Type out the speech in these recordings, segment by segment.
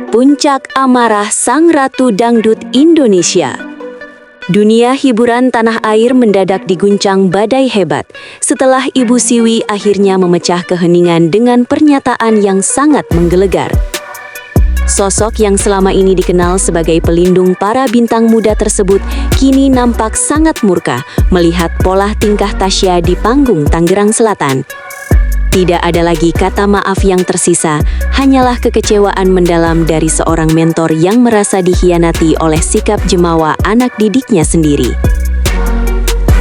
Puncak amarah sang Ratu Dangdut Indonesia. Dunia hiburan tanah air mendadak diguncang badai hebat setelah Ibu Siwi akhirnya memecah keheningan dengan pernyataan yang sangat menggelegar. Sosok yang selama ini dikenal sebagai pelindung para bintang muda tersebut kini nampak sangat murka melihat pola tingkah Tasya di panggung Tangerang Selatan. Tidak ada lagi kata maaf yang tersisa, hanyalah kekecewaan mendalam dari seorang mentor yang merasa dikhianati oleh sikap jemawa anak didiknya sendiri.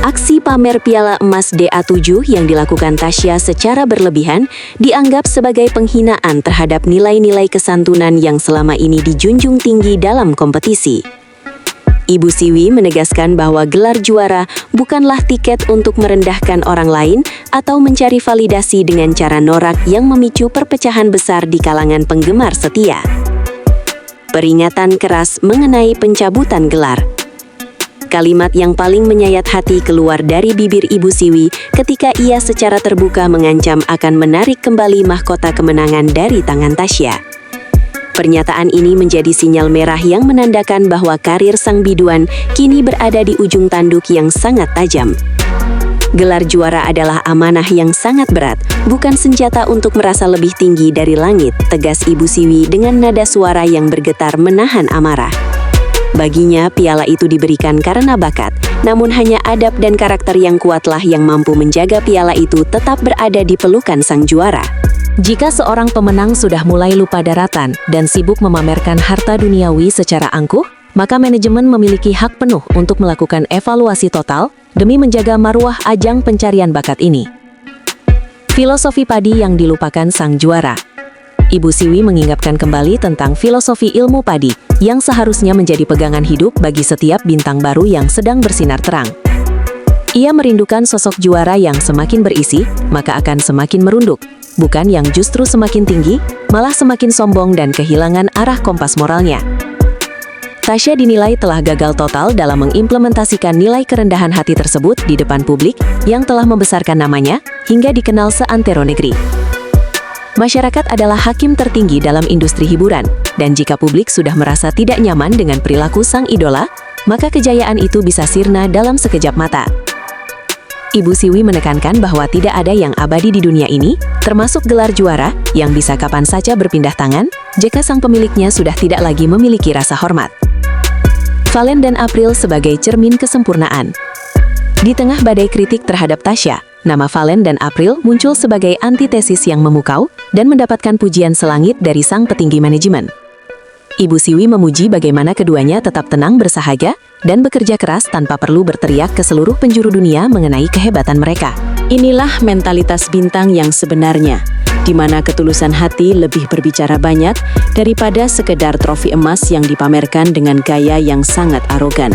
Aksi pamer piala emas DA7 yang dilakukan Tasya secara berlebihan dianggap sebagai penghinaan terhadap nilai-nilai kesantunan yang selama ini dijunjung tinggi dalam kompetisi. Ibu Siwi menegaskan bahwa gelar juara bukanlah tiket untuk merendahkan orang lain atau mencari validasi dengan cara norak yang memicu perpecahan besar di kalangan penggemar setia. Peringatan keras mengenai pencabutan gelar. Kalimat yang paling menyayat hati keluar dari bibir Ibu Siwi ketika ia secara terbuka mengancam akan menarik kembali mahkota kemenangan dari tangan Tasya. Pernyataan ini menjadi sinyal merah yang menandakan bahwa karir sang biduan kini berada di ujung tanduk yang sangat tajam. Gelar juara adalah amanah yang sangat berat, bukan senjata untuk merasa lebih tinggi dari langit, tegas Ibu Siwi dengan nada suara yang bergetar menahan amarah. Baginya, piala itu diberikan karena bakat, namun hanya adab dan karakter yang kuatlah yang mampu menjaga piala itu tetap berada di pelukan sang juara. Jika seorang pemenang sudah mulai lupa daratan dan sibuk memamerkan harta duniawi secara angkuh, maka manajemen memiliki hak penuh untuk melakukan evaluasi total demi menjaga marwah ajang pencarian bakat ini. Filosofi padi yang dilupakan sang juara. Ibu Siwi mengingatkan kembali tentang filosofi ilmu padi yang seharusnya menjadi pegangan hidup bagi setiap bintang baru yang sedang bersinar terang. Ia merindukan sosok juara yang semakin berisi, maka akan semakin merunduk. Bukan yang justru semakin tinggi, malah semakin sombong dan kehilangan arah kompas moralnya. Tasya dinilai telah gagal total dalam mengimplementasikan nilai kerendahan hati tersebut di depan publik yang telah membesarkan namanya hingga dikenal seantero negeri. Masyarakat adalah hakim tertinggi dalam industri hiburan, dan jika publik sudah merasa tidak nyaman dengan perilaku sang idola, maka kejayaan itu bisa sirna dalam sekejap mata. Ibu Siwi menekankan bahwa tidak ada yang abadi di dunia ini, termasuk gelar juara, yang bisa kapan saja berpindah tangan, jika sang pemiliknya sudah tidak lagi memiliki rasa hormat. Valen dan April sebagai cermin kesempurnaan. Di tengah badai kritik terhadap Tasya, nama Valen dan April muncul sebagai antitesis yang memukau dan mendapatkan pujian selangit dari sang petinggi manajemen. Ibu Siwi memuji bagaimana keduanya tetap tenang bersahaja dan bekerja keras tanpa perlu berteriak ke seluruh penjuru dunia mengenai kehebatan mereka. Inilah mentalitas bintang yang sebenarnya, di mana ketulusan hati lebih berbicara banyak daripada sekedar trofi emas yang dipamerkan dengan gaya yang sangat arogan.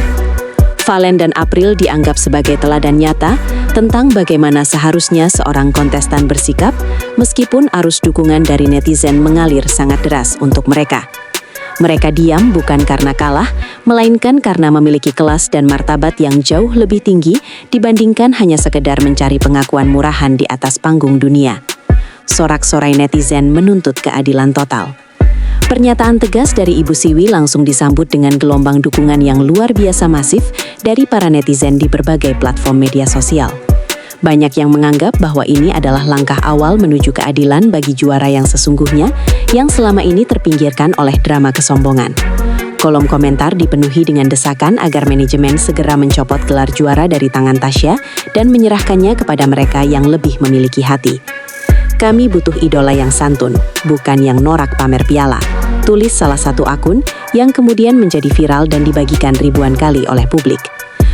Valen dan April dianggap sebagai teladan nyata tentang bagaimana seharusnya seorang kontestan bersikap meskipun arus dukungan dari netizen mengalir sangat deras untuk mereka. Mereka diam bukan karena kalah, melainkan karena memiliki kelas dan martabat yang jauh lebih tinggi dibandingkan hanya sekedar mencari pengakuan murahan di atas panggung dunia. Sorak-sorai netizen menuntut keadilan total. Pernyataan tegas dari Ibu Siwi langsung disambut dengan gelombang dukungan yang luar biasa masif dari para netizen di berbagai platform media sosial. Banyak yang menganggap bahwa ini adalah langkah awal menuju keadilan bagi juara yang sesungguhnya yang selama ini terpinggirkan oleh drama kesombongan. Kolom komentar dipenuhi dengan desakan agar manajemen segera mencopot gelar juara dari tangan Tasya dan menyerahkannya kepada mereka yang lebih memiliki hati. Kami butuh idola yang santun, bukan yang norak pamer piala, tulis salah satu akun yang kemudian menjadi viral dan dibagikan ribuan kali oleh publik.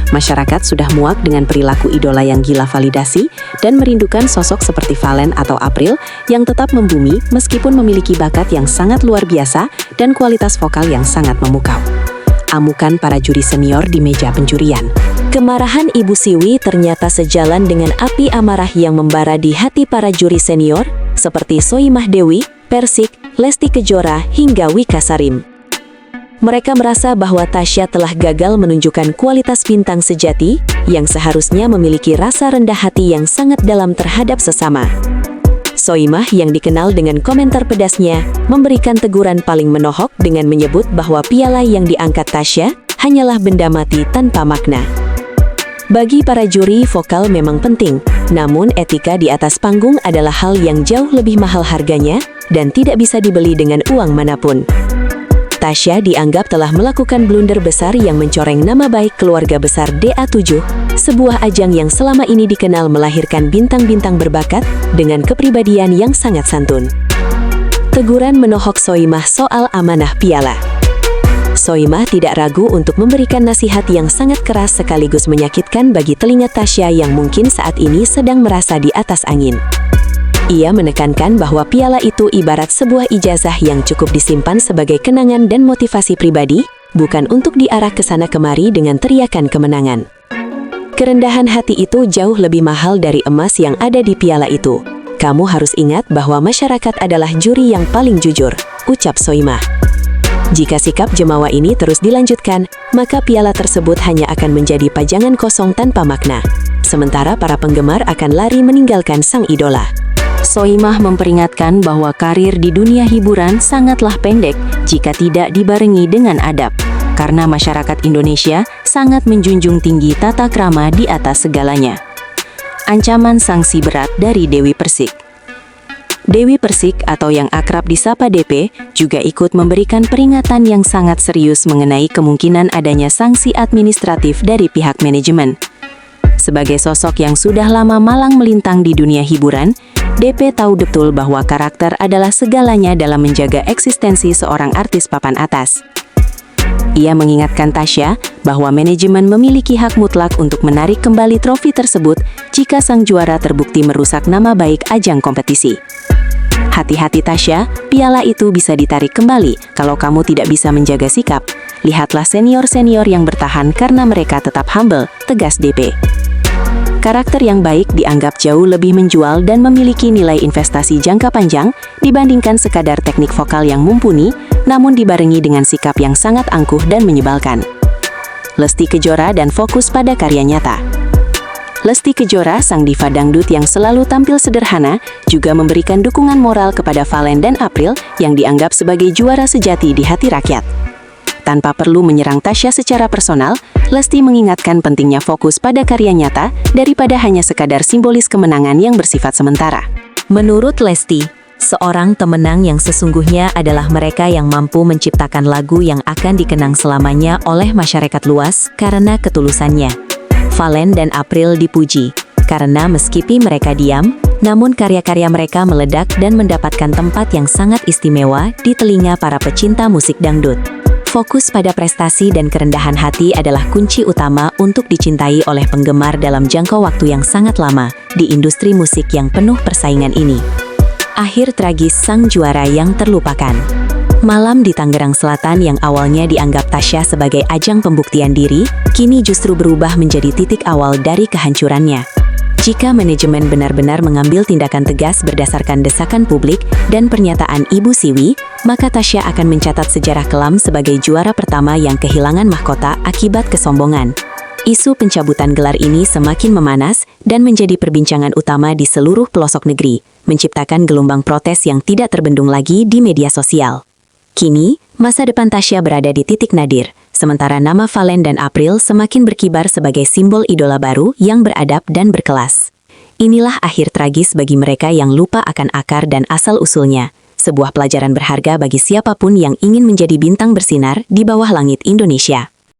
Masyarakat sudah muak dengan perilaku idola yang gila validasi dan merindukan sosok seperti Valen atau April yang tetap membumi meskipun memiliki bakat yang sangat luar biasa dan kualitas vokal yang sangat memukau. Amukan para juri senior di meja penjurian. Kemarahan Ibu Siwi ternyata sejalan dengan api amarah yang membara di hati para juri senior seperti Soimah Dewi, Persik, Lesti Kejora hingga Wika Sarim. Mereka merasa bahwa Tasya telah gagal menunjukkan kualitas bintang sejati yang seharusnya memiliki rasa rendah hati yang sangat dalam terhadap sesama. Soimah yang dikenal dengan komentar pedasnya, memberikan teguran paling menohok dengan menyebut bahwa piala yang diangkat Tasya hanyalah benda mati tanpa makna. Bagi para juri, vokal memang penting, namun etika di atas panggung adalah hal yang jauh lebih mahal harganya dan tidak bisa dibeli dengan uang manapun. Tasya dianggap telah melakukan blunder besar yang mencoreng nama baik keluarga besar DA7, sebuah ajang yang selama ini dikenal melahirkan bintang-bintang berbakat dengan kepribadian yang sangat santun. Teguran menohok Soimah soal amanah piala. Soimah tidak ragu untuk memberikan nasihat yang sangat keras sekaligus menyakitkan bagi telinga Tasya yang mungkin saat ini sedang merasa di atas angin. Ia menekankan bahwa piala itu ibarat sebuah ijazah yang cukup disimpan sebagai kenangan dan motivasi pribadi, bukan untuk diarak ke sana kemari dengan teriakan kemenangan. Kerendahan hati itu jauh lebih mahal dari emas yang ada di piala itu. Kamu harus ingat bahwa masyarakat adalah juri yang paling jujur, ucap Soimah. Jika sikap jemawa ini terus dilanjutkan, maka piala tersebut hanya akan menjadi pajangan kosong tanpa makna. Sementara para penggemar akan lari meninggalkan sang idola. Soimah memperingatkan bahwa karir di dunia hiburan sangatlah pendek jika tidak dibarengi dengan adab, karena masyarakat Indonesia sangat menjunjung tinggi tata krama di atas segalanya. Ancaman sanksi berat dari Dewi Persik. Dewi Persik atau yang akrab disapa DP juga ikut memberikan peringatan yang sangat serius mengenai kemungkinan adanya sanksi administratif dari pihak manajemen. Sebagai sosok yang sudah lama malang melintang di dunia hiburan, DP tahu betul bahwa karakter adalah segalanya dalam menjaga eksistensi seorang artis papan atas. Ia mengingatkan Tasya bahwa manajemen memiliki hak mutlak untuk menarik kembali trofi tersebut jika sang juara terbukti merusak nama baik ajang kompetisi. Hati-hati Tasya, piala itu bisa ditarik kembali kalau kamu tidak bisa menjaga sikap. Lihatlah senior-senior yang bertahan karena mereka tetap humble, tegas DP. Karakter yang baik dianggap jauh lebih menjual dan memiliki nilai investasi jangka panjang dibandingkan sekadar teknik vokal yang mumpuni, namun dibarengi dengan sikap yang sangat angkuh dan menyebalkan. Lesti Kejora dan fokus pada karya nyata. Lesti Kejora, sang diva dangdut yang selalu tampil sederhana, juga memberikan dukungan moral kepada Valen dan April yang dianggap sebagai juara sejati di hati rakyat. Tanpa perlu menyerang Tasya secara personal, Lesti mengingatkan pentingnya fokus pada karya nyata daripada hanya sekadar simbolis kemenangan yang bersifat sementara. Menurut Lesti, seorang pemenang yang sesungguhnya adalah mereka yang mampu menciptakan lagu yang akan dikenang selamanya oleh masyarakat luas karena ketulusannya. Valen dan April dipuji, karena meskipun mereka diam, namun karya-karya mereka meledak dan mendapatkan tempat yang sangat istimewa di telinga para pecinta musik dangdut. Fokus pada prestasi dan kerendahan hati adalah kunci utama untuk dicintai oleh penggemar dalam jangka waktu yang sangat lama di industri musik yang penuh persaingan ini. Akhir tragis sang juara yang terlupakan. Malam di Tangerang Selatan yang awalnya dianggap Tasya sebagai ajang pembuktian diri, kini justru berubah menjadi titik awal dari kehancurannya. Jika manajemen benar-benar mengambil tindakan tegas berdasarkan desakan publik dan pernyataan Ibu Siwi, maka Tasya akan mencatat sejarah kelam sebagai juara pertama yang kehilangan mahkota akibat kesombongan. Isu pencabutan gelar ini semakin memanas dan menjadi perbincangan utama di seluruh pelosok negeri, menciptakan gelombang protes yang tidak terbendung lagi di media sosial. Kini, masa depan Tasya berada di titik nadir, sementara nama Valen dan April semakin berkibar sebagai simbol idola baru yang beradab dan berkelas. Inilah akhir tragis bagi mereka yang lupa akan akar dan asal-usulnya, sebuah pelajaran berharga bagi siapapun yang ingin menjadi bintang bersinar di bawah langit Indonesia.